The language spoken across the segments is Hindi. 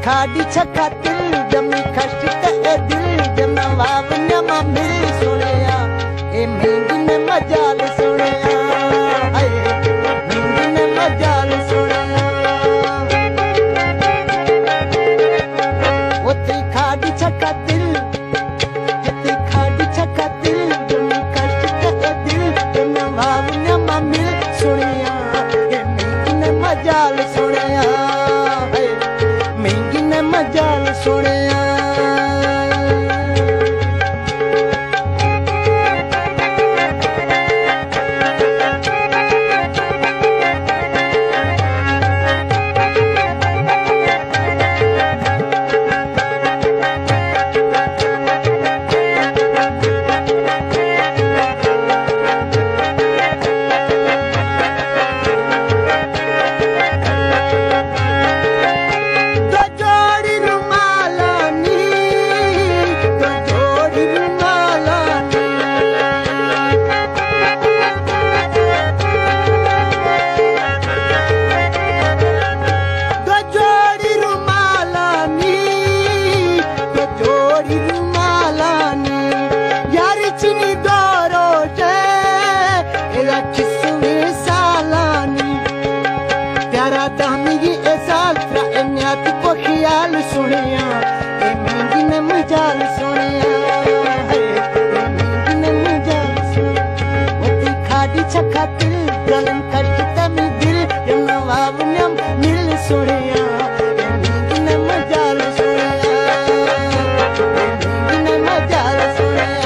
खाड़ी छका दिल जमी खश्त ए दिल जना वावन्या मा मिल सुनिया ए मेंगी ने मजाल सुनिया हाय मेंगी ने मजाल सुनिया वो ती खाड़ी छका दिल ती खाड़ी छका दिल जमी खश्त ए दिल जना वावन्या मा मिल सुनिया ए मेंगी ने मजाल सुनिया हाय मेंगी ने मजाल सुनिया सुनिया ए मेंगी ने मजाल सुनिया मेंगी ने मजाल सुनिया वो ती खाड़ी छका दिल गलन खश्त मी दिल जमना वावन्या मिल सुनिया ए मेंगी ने मजाल सुनिया मेंगी ने मजाल सुनिया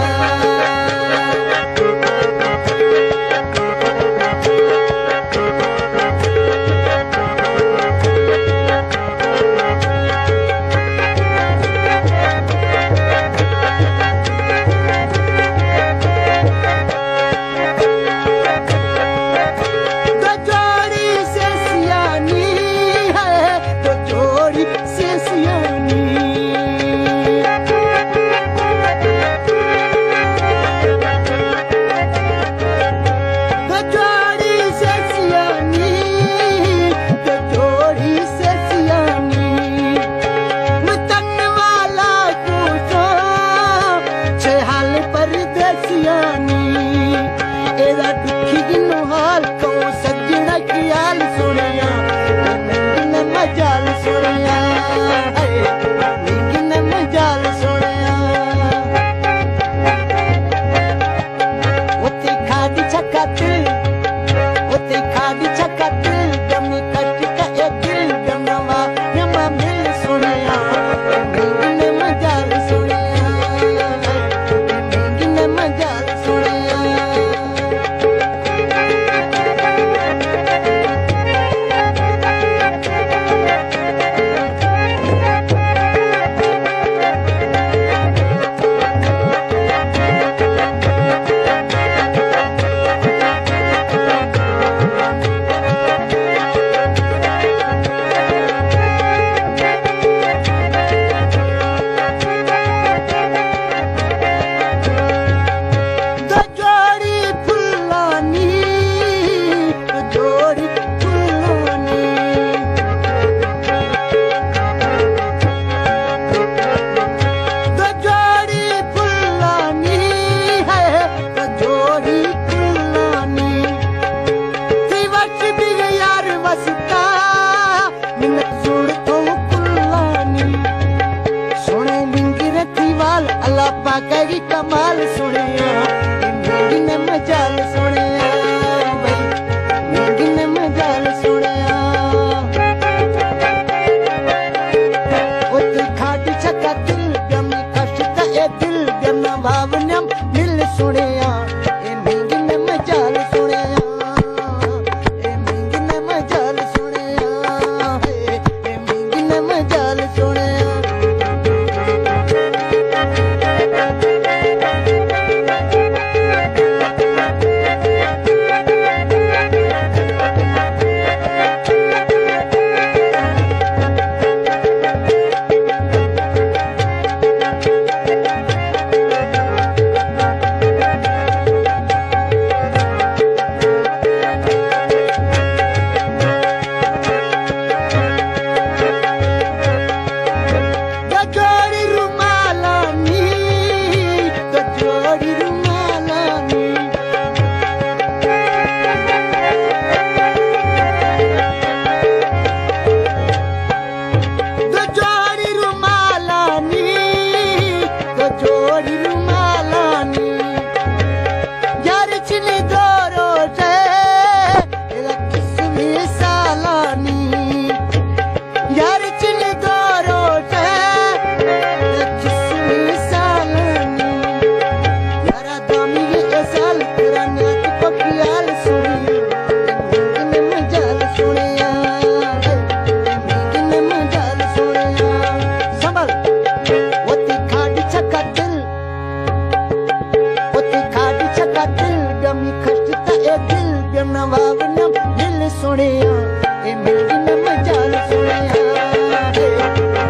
ने मजाल सुनिया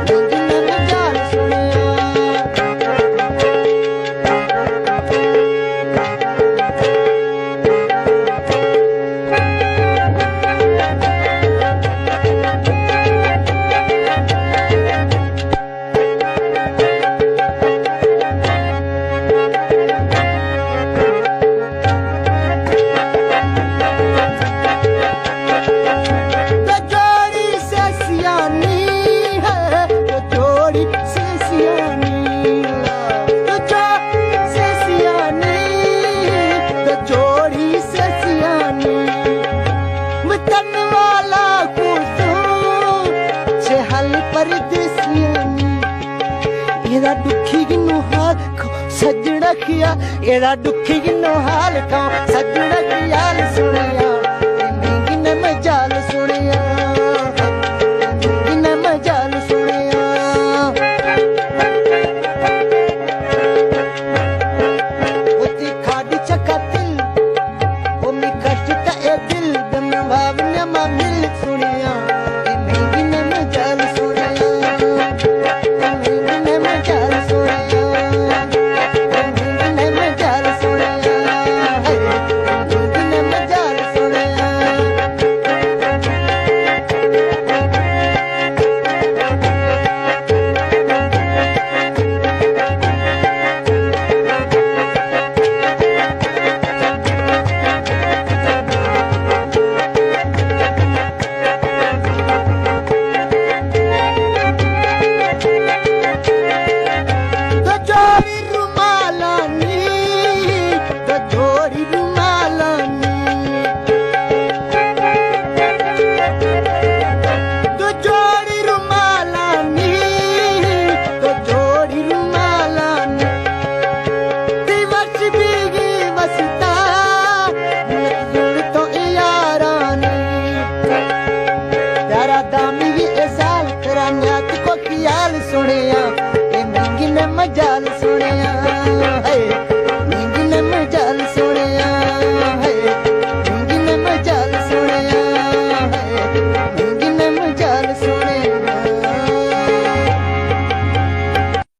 महंगी ने मजाल सुनिया एदा दुखी गिनो हाल सजना किया एदा दुखी गिनो हाल खाओ सजना किया सुनिया महंगी ने मजाल सुनिया महंगी ने मजाल सुनिया ओती खाड़ी चका दिल ओ मी कष्ट का ए दिल दम भावना मा मिल सुनिया महंगी ने मजाल सुनिया सुनिया महंगी ने मजाल सुनिया